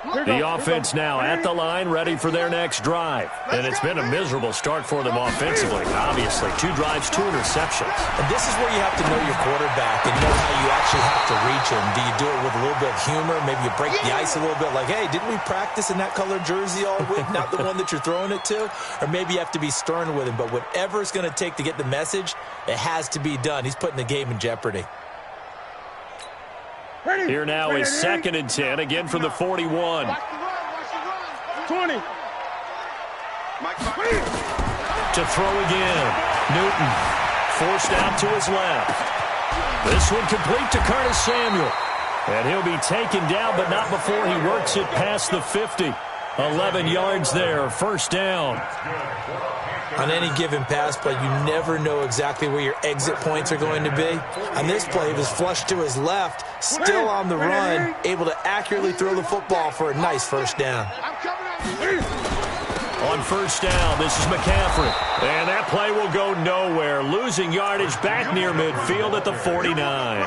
The offense now at the line, ready for their next drive. And it's been a miserable start for them offensively, obviously. 2 drives, 2 interceptions. And this is where you have to know your quarterback and know how you actually have to reach him. Do you do it with a little bit of humor? Maybe you break the ice a little bit like, hey, didn't we practice in that colored jersey all week? Not the one that you're throwing it to? Or maybe you have to be stern with him. But whatever it's going to take to get the message, it has to be done. He's putting the game in jeopardy. Here now is 2nd and 10, again from the 41. 20. To throw again. Newton forced out to his left. This one complete to Curtis Samuel. And he'll be taken down, but not before he works it past the 50. 11 yards there, 1st down. On any given pass play, you never know exactly where your exit points are going to be. On this play, it was flushed to his left, still on the run, able to accurately throw the football for a nice 1st down. On 1st down, this is McCaffrey. And that play will go nowhere. Losing yardage back near midfield at the 49.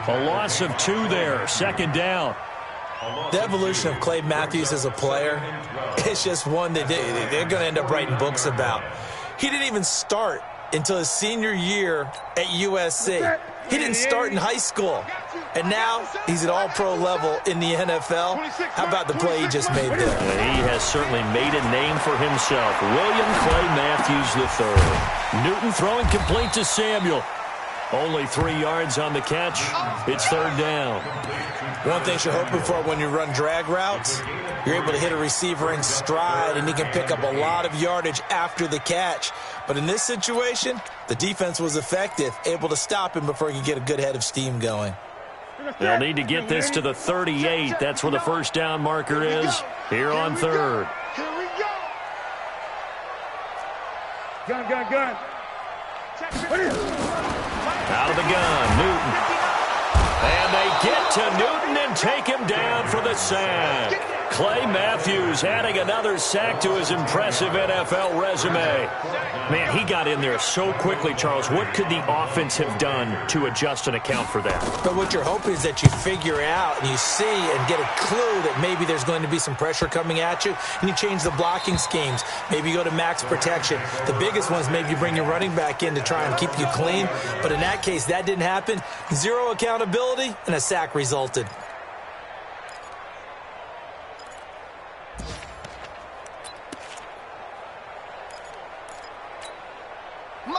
A loss of 2 there, 2nd down. The evolution of Clay Matthews as a player, it's just one that they're going to end up writing books about. He didn't even start until his senior year at USC. He didn't start in high school. And now he's at all-pro level in the NFL. How about the play he just made there? He has certainly made a name for himself. William Clay Matthews III. Newton throwing complete to Samuel. Only 3 yards on the catch. It's 3rd down. One thing you're hoping for when you run drag routes, you're able to hit a receiver in stride, and he can pick up a lot of yardage after the catch. But in this situation, the defense was effective, able to stop him before he could get a good head of steam going. They'll need to get this to the 38. That's where the 1st down marker is here on 3rd. Here we go. Gun. Out of the gun, Newton. And they get to Newton and take him down for the sack. Clay Matthews adding another sack to his impressive NFL resume. Man, he got in there so quickly, Charles. What could the offense have done to adjust and account for that? But what you're hoping is that you figure out and you see and get a clue that maybe there's going to be some pressure coming at you, and you change the blocking schemes. Maybe you go to max protection. The biggest one is maybe you bring your running back in to try and keep you clean. But in that case, that didn't happen. 0 accountability, and a sack resulted.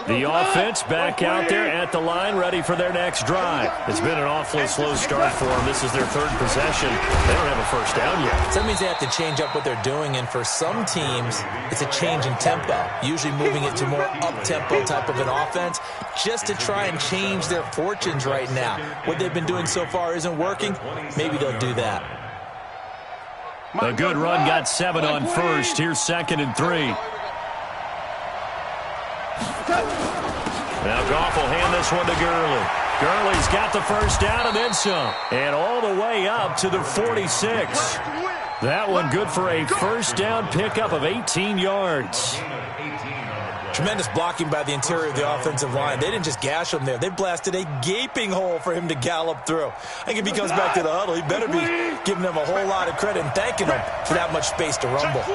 The offense back out there at the line, ready for their next drive. It's been an awfully slow start for them. This is their 3rd possession. They don't have a 1st down yet. So that means they have to change up what they're doing, and for some teams, it's a change in tempo, usually moving it to more up-tempo type of an offense, just to try and change their fortunes right now. What they've been doing so far isn't working. Maybe they'll do that. A good run got 7 on 1st. Here's 2nd and 3. Now Goff will hand this one to Gurley. Gurley's got the 1st down and then some. And all the way up to the 46. That one good for a 1st down pickup of 18 yards. Tremendous blocking by the interior of the offensive line. They didn't just gash him there. They blasted a gaping hole for him to gallop through. I think if he comes back to the huddle, he better be giving them a whole lot of credit and thanking them for that much space to rumble.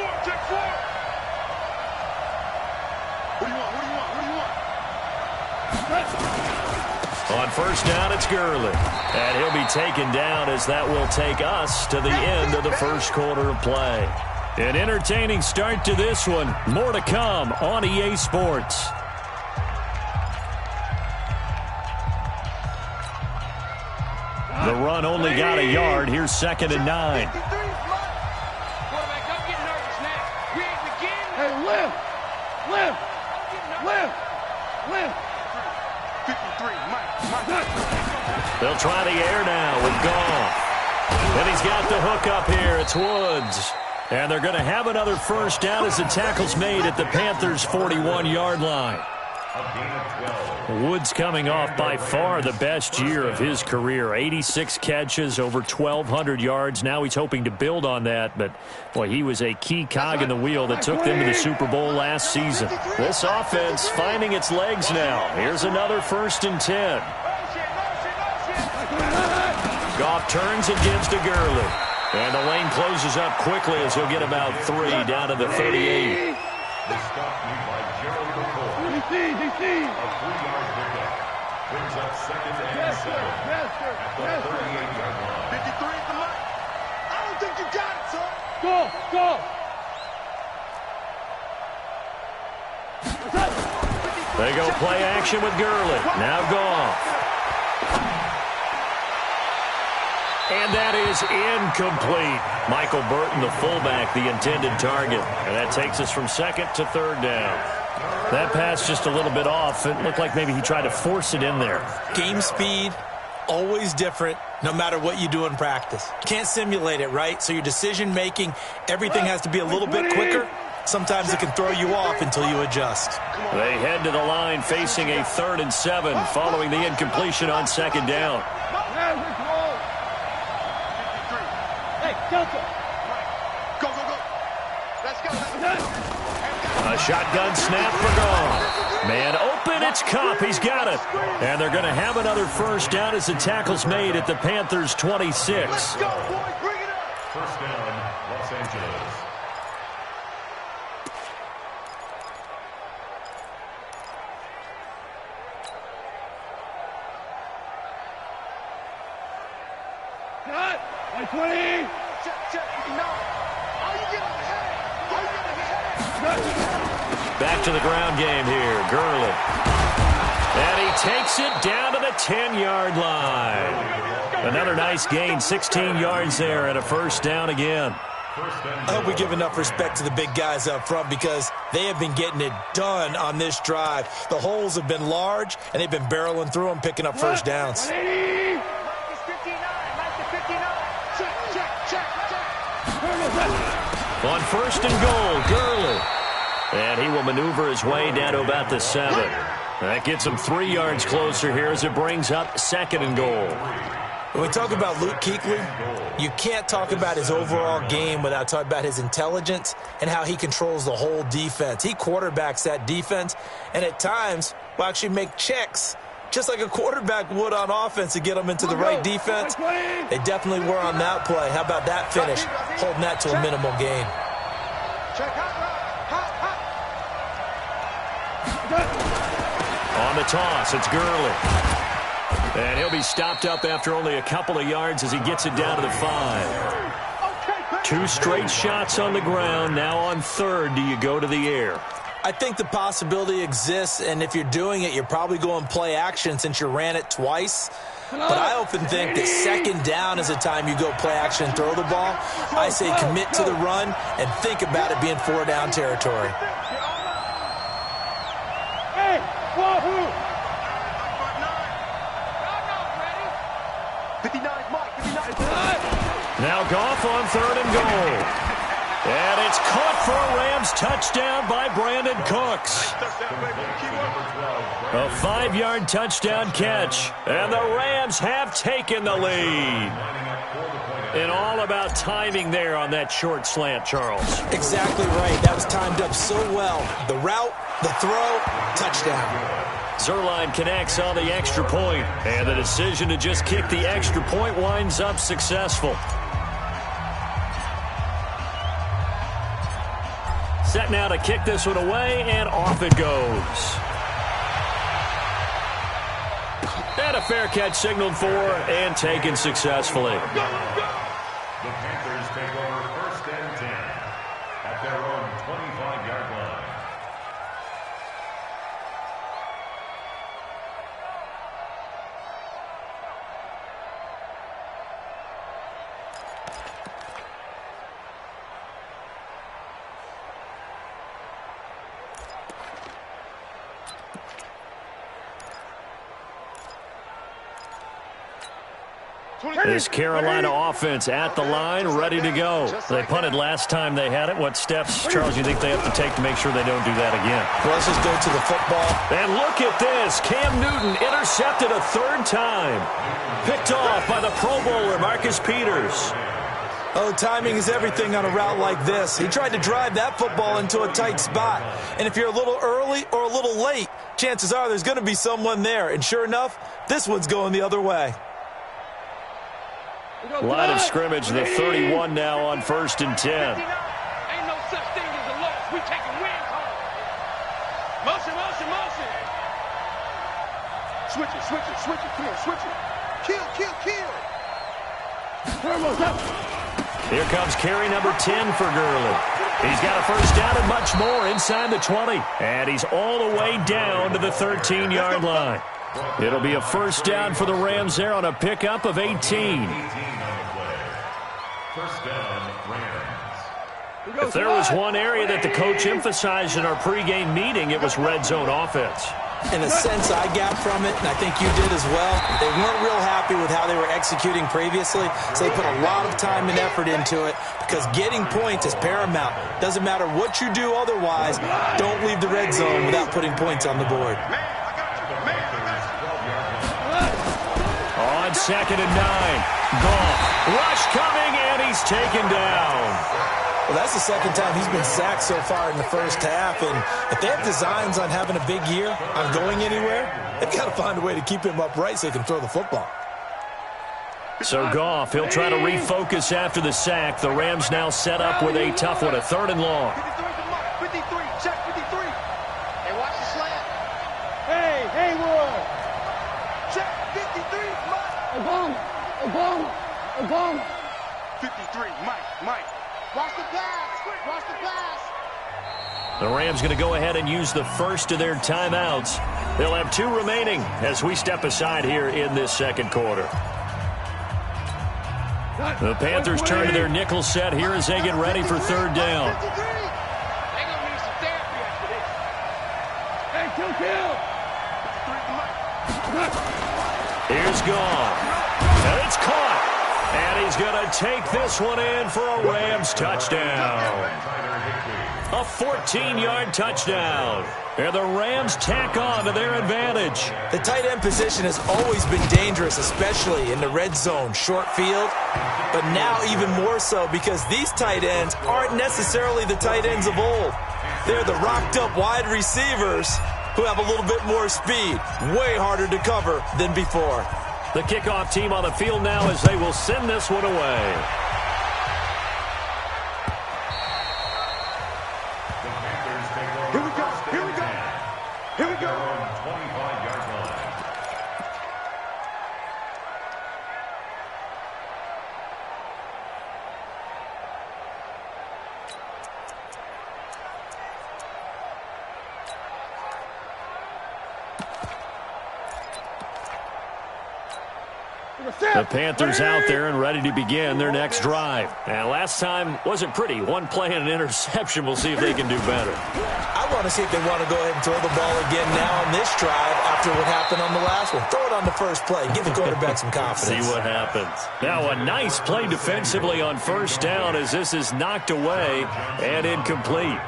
On 1st down, it's Gurley. And he'll be taken down as that will take us to the end of the 1st quarter of play. An entertaining start to this one. More to come on EA Sports. The run only got a yard. Here's 2nd and 9. Hey, lift. 53, They'll try the air now with Goff. And he's got the hook up here. It's Woods. And they're going to have another 1st down as the tackle's made at the Panthers' 41-yard line. Woods coming off by far the best year of his career. 86 catches, over 1,200 yards. Now he's hoping to build on that. But, boy, he was a key cog in the wheel that took them to the Super Bowl last season. This offense finding its legs now. Here's another 1st and 10. Goff turns and gives to Gurley. And the lane closes up quickly as he'll get about 3 down to the 38. The stop made by Gerald McCoy. DC. A 3-yard pickup. Brings up 2nd and 7 at the 38-yard line. 53 at the line. I don't think you got it, son. Go. They go play action with Gurley. Now Goff. And that is incomplete. Michael Burton, the fullback, the intended target. And that takes us from 2nd to 3rd down. That pass just a little bit off. It looked like maybe he tried to force it in there. Game speed, always different, no matter what you do in practice. You can't simulate it, right? So your decision-making, everything has to be a little bit quicker. Sometimes it can throw you off until you adjust. They head to the line facing a 3rd and 7 following the incompletion on 2nd down. Go. Let's go. A shotgun snap for Goff. Man open, it's Kupp. He's got it. And they're going to have another first down as the tackle's made at the Panthers' 26. Let's go, boys. Bring it up. First down, Los Angeles. Cut. 20. Check. No. Are you getting ahead? Back to the ground game here. Gurley. And he takes it down to the 10-yard line. Another nice gain, 16 yards there and a first down again. I hope we give enough respect to the big guys up front because they have been getting it done on this drive. The holes have been large, and they've been barreling through them, picking up first downs. On 1st and goal, Gurley. And he will maneuver his way down to about the 7. That gets him 3 yards closer here as it brings up 2nd and goal. When we talk about Luke Kuechly, you can't talk about his overall game without talking about his intelligence and how he controls the whole defense. He quarterbacks that defense, and at times will actually make checks, just like a quarterback would on offense to get them into the right defense. They definitely were on that play. How about that finish? Holding that to a minimal gain. On the toss, it's Gurley. And he'll be stopped up after only a couple of yards as he gets it down to the 5. 2 straight shots on the ground. Now on 3rd, do you go to the air? I think the possibility exists, and if you're doing it, you're probably going play action since you ran it twice. But I often think that 2nd down is the time you go play action and throw the ball. I say commit to the run and think about it being 4-down territory. Hey, wahoo! 59, Mike. 59. Now Goff on 3rd and goal. And it's caught for a Rams touchdown by Brandon Cooks. A 5-yard touchdown catch. And the Rams have taken the lead. And all about timing there on that short slant, Charles. Exactly right. That was timed up so well. The route, the throw, touchdown. Zerline connects on the extra point. And the decision to just kick the extra point winds up successful. Set now to kick this one away, and off it goes. And a fair catch signaled for and taken successfully. The Panthers take over 1st and 10 at their own 25-yard line. This Carolina offense at the line, ready to go. They punted last time they had it. What steps, Charles, you think they have to take to make sure they don't do that again? Well, let's just go to the football. And look at this. Cam Newton intercepted a 3rd time. Picked off by the Pro Bowler, Marcus Peters. Oh, timing is everything on a route like this. He tried to drive that football into a tight spot. And if you're a little early or a little late, chances are there's going to be someone there. And sure enough, this one's going the other way. Line of scrimmage, the 31 now on 1st and 10. Ain't no such thing as a loss. We taking wins home. Motion, motion, motion. Switch it, switch it, switch it. Come on, switch it. Kill, kill, kill. Here comes carry number 10 for Gurley. He's got a first down and much more inside the 20. And he's all the way down to the 13-yard line. It'll be a first down for the Rams there on a pickup of 18. First down, Rams. If there was one area that the coach emphasized in our pregame meeting, it was red zone offense. In a sense, I got from it, and I think you did as well. They weren't real happy with how they were executing previously, so they put a lot of time and effort into it because getting points is paramount. Doesn't matter what you do otherwise, don't leave the red zone without putting points on the board. On 2nd and 9, Goff. Rush coming, and he's taken down. Well, that's the second time he's been sacked so far in the first half, and if they have designs on having a big year, on going anywhere, they've got to find a way to keep him upright so he can throw the football. So Goff, he'll try to refocus after the sack. The Rams now set up with a tough one, a 3rd and long. 53, check 53. Hey, watch the slant. Hey, Haywood. Check 53, Mike. A bomb. 53, Mike. Watch the pass. The Rams going to go ahead and use the first of their timeouts. They'll have 2 remaining as we step aside here in this second quarter. The Panthers turn to their nickel set here as they get ready for 3rd down. They're going to need some therapy after this. Hey, kill. 53, Here's Goff. And it's caught. And he's going to take this one in for a Rams touchdown. A 14-yard touchdown. And the Rams tack on to their advantage. The tight end position has always been dangerous, especially in the red zone, short field. But now even more so because these tight ends aren't necessarily the tight ends of old. They're the rocked-up wide receivers who have a little bit more speed. Way harder to cover than before. The kickoff team on the field now as they will send this one away. Here we go. 25-yard line. The Panthers out there and ready to begin their next drive. And last time wasn't pretty. One play and an interception. We'll see if they can do better. I want to see if they want to go ahead and throw the ball again now on this drive after what happened on the last one. Throw it on the first play. Give the quarterback some confidence. See what happens. Now a nice play defensively on 1st down as this is knocked away and incomplete.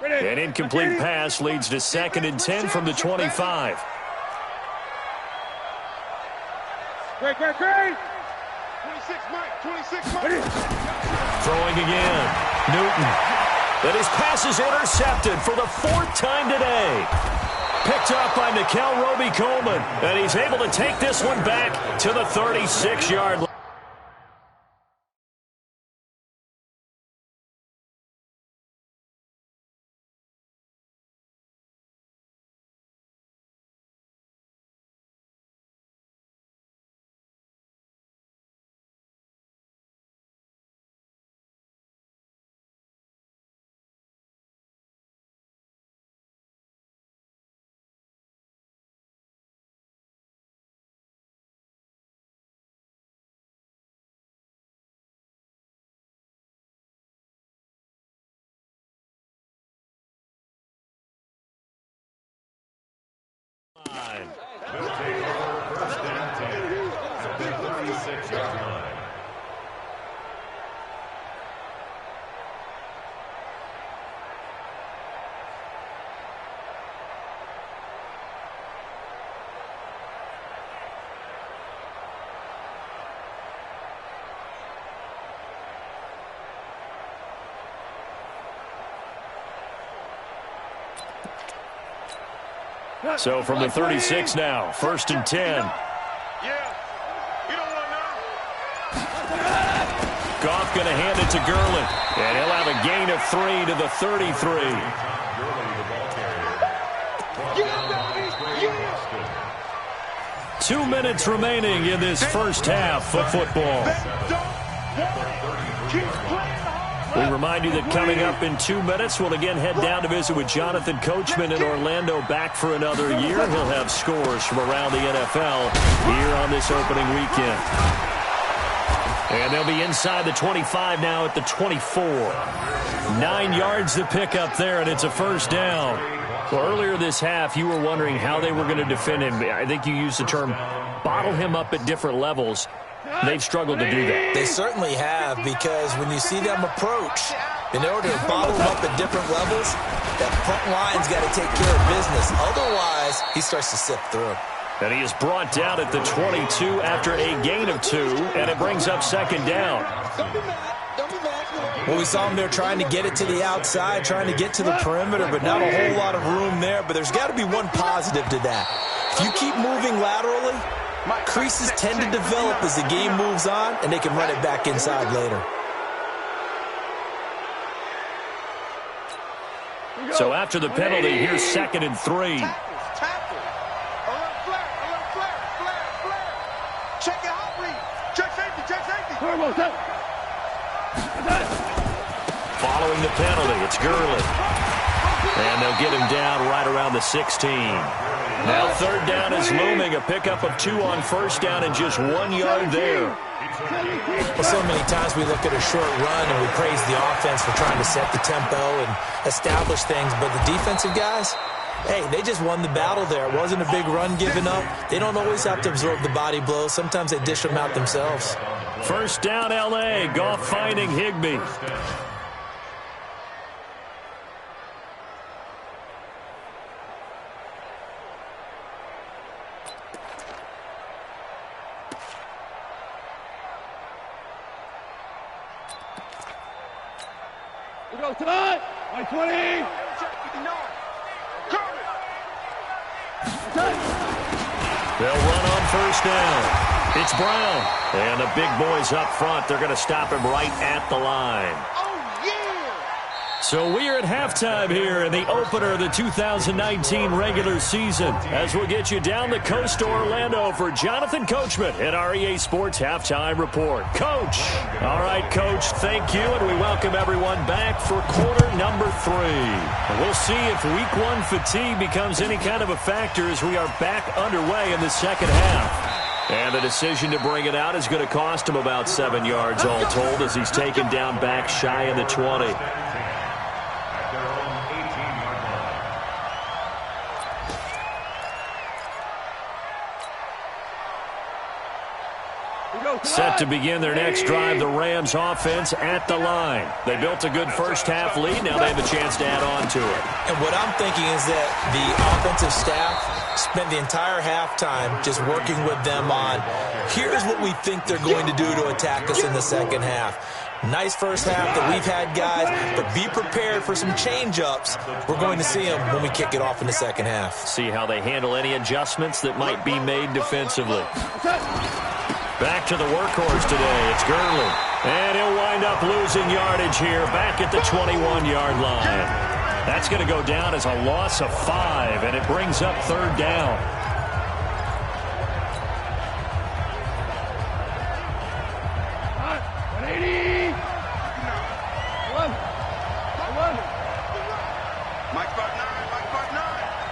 An incomplete pass leads to 2nd and 10 from the 25. Great. 26, Mike. Throwing again. Newton. But his pass is intercepted for the 4th time today. Picked up by Nikel Roby-Coleman. And he's able to take this one back to the 36-yard line. They'll take over 1st and 10 at the 36-yard line. So from the 36 now, 1st and 10. Goff going to hand it to Gurley. And he'll have a gain of 3 to the 33. 2 minutes remaining in this first half of football. We remind you that coming up in 2 minutes, we'll again head down to visit with Jonathan Coachman in Orlando, back for another year. He'll have scores from around the NFL here on this opening weekend. And they'll be inside the 25 now at the 24. 9 yards to pick up there, and it's a first down. Well, earlier this half, you were wondering how they were going to defend him. I think you used the term bottle him up at different levels. They've struggled to do that. They certainly have, because when you see them approach, in order to bottle him up at different levels, that front line's got to take care of business. Otherwise, he starts to sift through. And he is brought down at the 22 after a gain of 2, and it brings up second down. Well, we saw him there trying to get it to the outside, trying to get to the perimeter, but not a whole lot of room there. But there's got to be one positive to that. If you keep moving laterally, creases tend to develop as the game moves on, and they can run it back inside later. So after the penalty, here's 2nd and 3. Following the penalty, it's Gurley. And they'll get him down right around the 16. Now 3rd down is looming. A pickup of 2 on 1st down and just 1 yard there. Well, so many times we look at a short run and we praise the offense for trying to set the tempo and establish things. But the defensive guys, hey, they just won the battle there. It wasn't a big run given up. They don't always have to absorb the body blows. Sometimes they dish them out themselves. First down, L.A. Goff finding Higbee. We go tonight. 20. They'll run on first down. It's Brown. And the big boys up front. They're going to stop him right at the line. So we are at halftime here in the opener of the 2019 regular season, as we'll get you down the coast to Orlando for Jonathan Coachman at our EA Sports Halftime Report. Coach. All right, Coach, thank you, and we welcome everyone back for quarter number 3. We'll see if week 1 fatigue becomes any kind of a factor as we are back underway in the second half. And the decision to bring it out is going to cost him about 7 yards all told, as he's taken down back shy of the 20. Set to begin their next drive, the Rams offense at the line. They built a good first half lead. Now they have a chance to add on to it. And what I'm thinking is that the offensive staff spent the entire halftime just working with them on, here's what we think they're going to do to attack us in the second half. Nice first half that we've had, guys, but be prepared for some change-ups. We're going to see them when we kick it off in the second half. See how they handle any adjustments that might be made defensively. Back to the workhorse today. It's Gurley. And he'll wind up losing yardage here back at the 21-yard line. That's going to go down as a loss of 5, and it brings up 3rd down.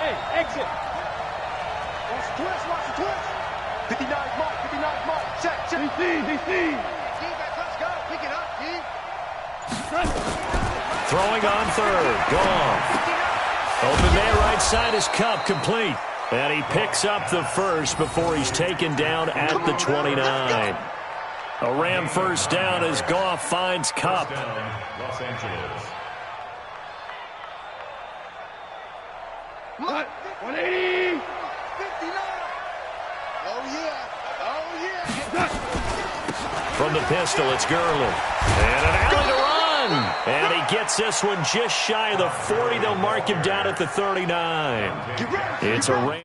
Hey, exit. Watch the twist, watch the twist. 59's mark, 59's mark. Check. DC. Defense, let's go. Pick it up, D. Throwing on 3rd. Goff. Open man right side is Kupp, complete. And he picks up the first before he's taken down at the 29. A Ram first down as Goff finds Kupp. Los Angeles. 180. 59. Oh, yeah. From the pistol, it's Gurley. And an alley to run. Young. And he gets this one just shy of the 40. They'll mark him down at the 39. It's a rain.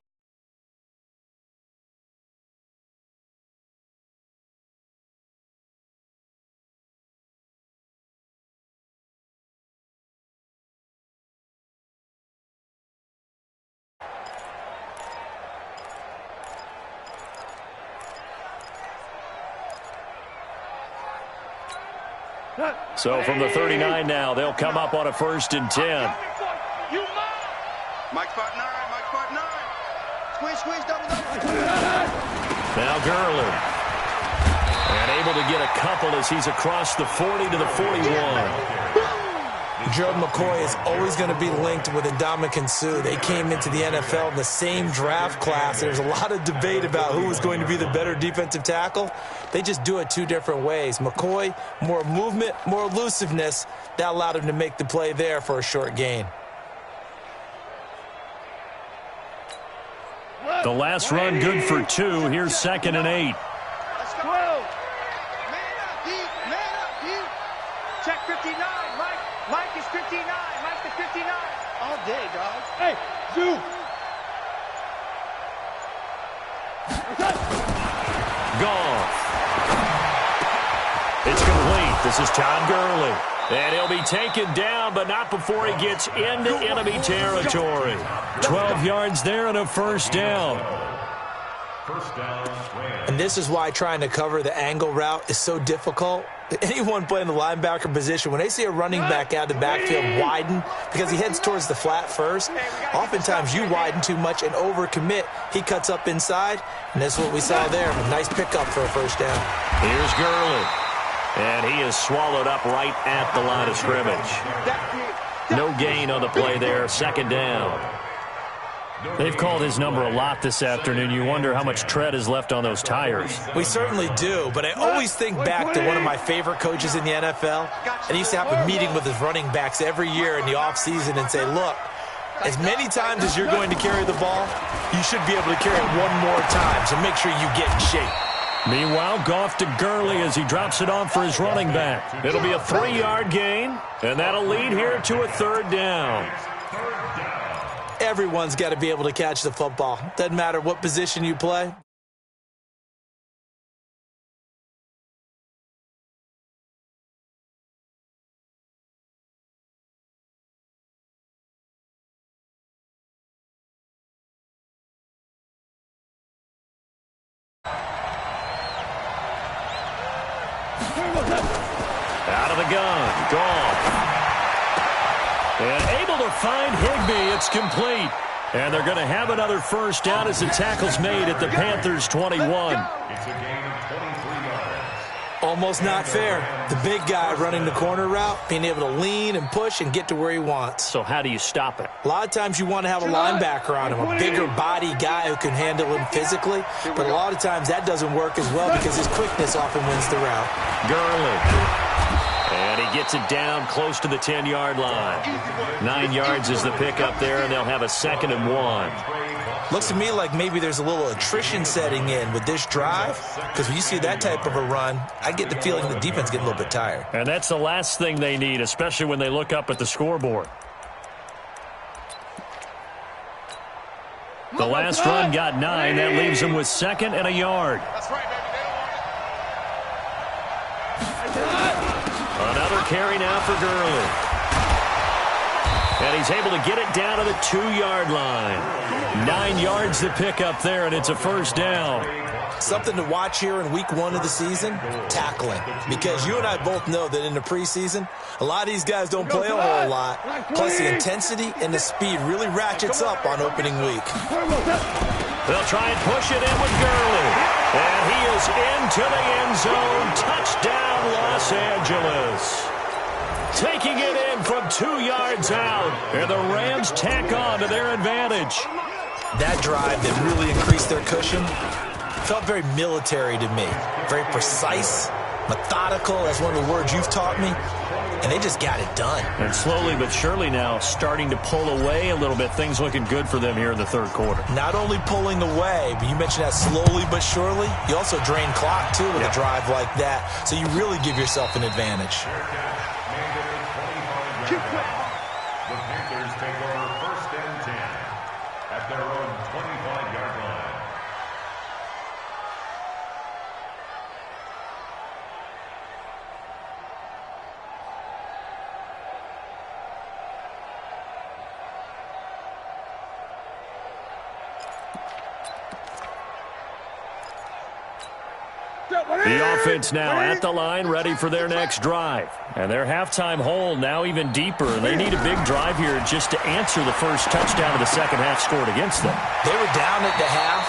So from the 39 now, they'll come up on a 1st and 10. Mike spot 9, Mike spot 9. Squish, double. Now Gurley. And able to get a couple as he's across the 40 to the 41. Gerald McCoy is always going to be linked with Ndamukong Suh. They came into the NFL in the same draft class. There's a lot of debate about who was going to be the better defensive tackle. They just do it 2 different ways. McCoy, more movement, more elusiveness. That allowed him to make the play there for a short gain. The last run good for 2. Here's 2nd and 8. Let's go. Man up, deep. Check 59, Mike. Mike is 59. Mike is 59. All day, dog. Hey, Zoo. Goff. It's complete. This is Todd Gurley. And he'll be taken down, but not before he gets into enemy territory. 12 yards there and a 1st down. And this is why trying to cover the angle route is so difficult. Anyone playing the linebacker position, when they see a running back out of the backfield widen because he heads towards the flat first, oftentimes you widen too much and overcommit. He cuts up inside, and that's what we saw there. A nice pickup for a 1st down. Here's Gurley. And he is swallowed up right at the line of scrimmage. No gain on the play there, 2nd down. They've called his number a lot this afternoon. You wonder how much tread is left on those tires. We certainly do, but I always think back to one of my favorite coaches in the NFL. And he used to have a meeting with his running backs every year in the offseason and say, look, as many times as you're going to carry the ball, you should be able to carry it one more time, so make sure you get in shape. Meanwhile, Goff to Gurley as he drops it off for his running back. It'll be a 3-yard gain, and that'll lead here to a 3rd down. Everyone's got to be able to catch the football. Doesn't matter what position you play. Out of the gun, Goff. And able to find Higbee. It's complete. And they're going to have another 1st down as the tackle's made at the Panthers' 21. It's a gain of 23 yards. Almost not fair. The big guy running the corner route, being able to lean and push and get to where he wants. So how do you stop it? A lot of times you want to have a linebacker on him, a bigger body guy who can handle him physically. But a lot of times that doesn't work as well because his quickness often wins the route. Gurley. And he gets it down close to the 10-yard line. 9 yards is the pickup there, and they'll have a 2nd and 1. Looks to me like maybe there's a little attrition setting in with this drive, because when you see that type of a run, I get the feeling the defense getting a little bit tired. And that's the last thing they need, especially when they look up at the scoreboard. The last run got 9. That leaves them with 2nd and a yard. That's right, baby. Another carry now for Gurley. And he's able to get it down to the 2-yard line. 9 yards to pick up there, and it's a 1st down. Something to watch here in week 1 of the season, tackling. Because you and I both know that in the preseason, a lot of these guys don't play a whole lot. Plus the intensity and the speed really ratchets up on opening week. They'll try and push it in with Gurley. And he is into the end zone. Touchdown, Los Angeles. Taking it in from 2 yards out. And the Rams tack on to their advantage. That drive that really increased their cushion felt very military to me. Very precise, methodical. That's one of the words you've taught me. And they just got it done. And slowly but surely now starting to pull away a little bit. Things looking good for them here in the third quarter. Not only pulling away, but you mentioned that slowly but surely. You also drain clock, too, with a drive like that. So you really give yourself an advantage. The Panthers take over 1st and 10 at their own 25-yard line. The offense now at the line, ready for their next drive. And their halftime hole now even deeper. They need a big drive here just to answer the first touchdown of the second half scored against them. They were down at the half.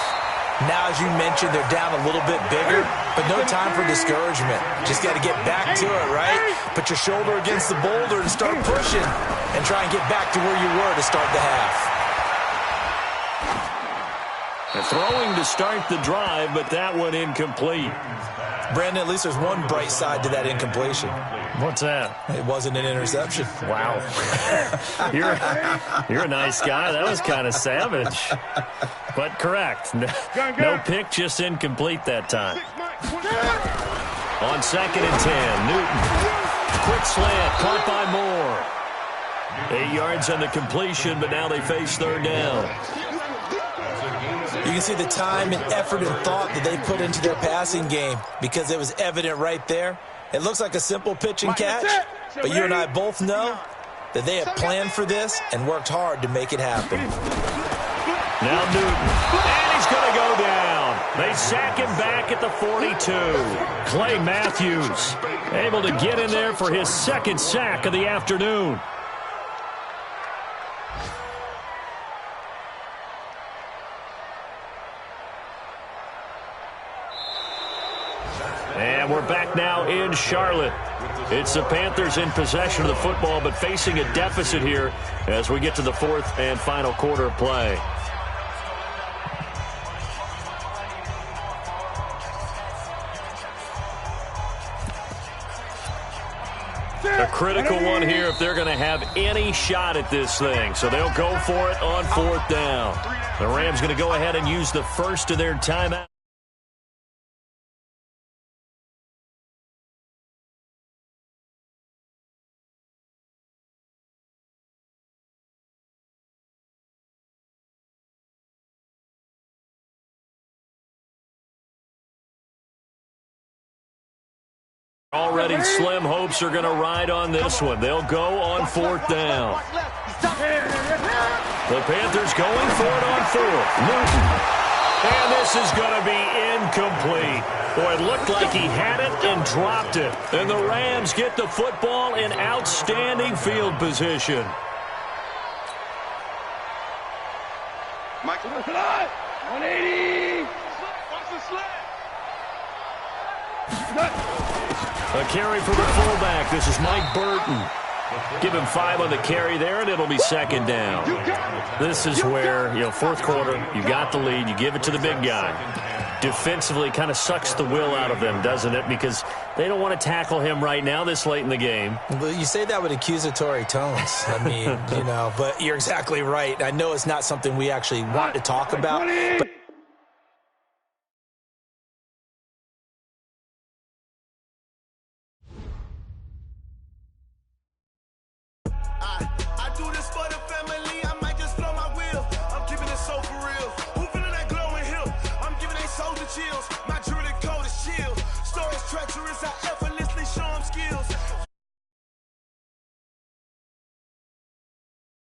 Now, as you mentioned, they're down a little bit bigger, but no time for discouragement. Just got to get back to it, right? Put your shoulder against the boulder and start pushing and try and get back to where you were to start the half. They're throwing to start the drive, but that one incomplete. Brandon, at least there's one bright side to that incompletion. What's that? It wasn't an interception. Wow. You're a nice guy. That was kind of savage. But correct. No pick, just incomplete that time. On 2nd and 10, Newton. Quick slant, caught by Moore. 8 yards on the completion, but now they face third down. You can see the time and effort and thought that they put into their passing game because it was evident right there. It looks like a simple pitch and catch, but you and I both know that they have planned for this and worked hard to make it happen. Now Newton, and he's going to go down. They sack him back at the 42. Clay Matthews able to get in there for his second sack of the afternoon. And we're back now in Charlotte. It's the Panthers in possession of the football, but facing a deficit here as we get to the fourth and final quarter of play. A critical one here if they're going to have any shot at this thing. So they'll go for it on 4th down. The Rams going to go ahead and use the first of their timeout. Already slim hopes are going to ride on this one. They'll go on 4th down. The Panthers going for it on 4th. Newton. And this is going to be incomplete. Boy, it looked like he had it and dropped it. And the Rams get the football in outstanding field position. Michael, 180. Watch the sled. A carry for the fullback. This is Mike Burton. Give him 5 on the carry there, and it'll be 2nd down. This is where, 4th quarter, you got the lead, you give it to the big guy. Defensively kind of sucks the will out of them, doesn't it? Because they don't want to tackle him right now this late in the game. Well, you say that with accusatory tones. I mean, but you're exactly right. I know it's not something we actually want to talk about,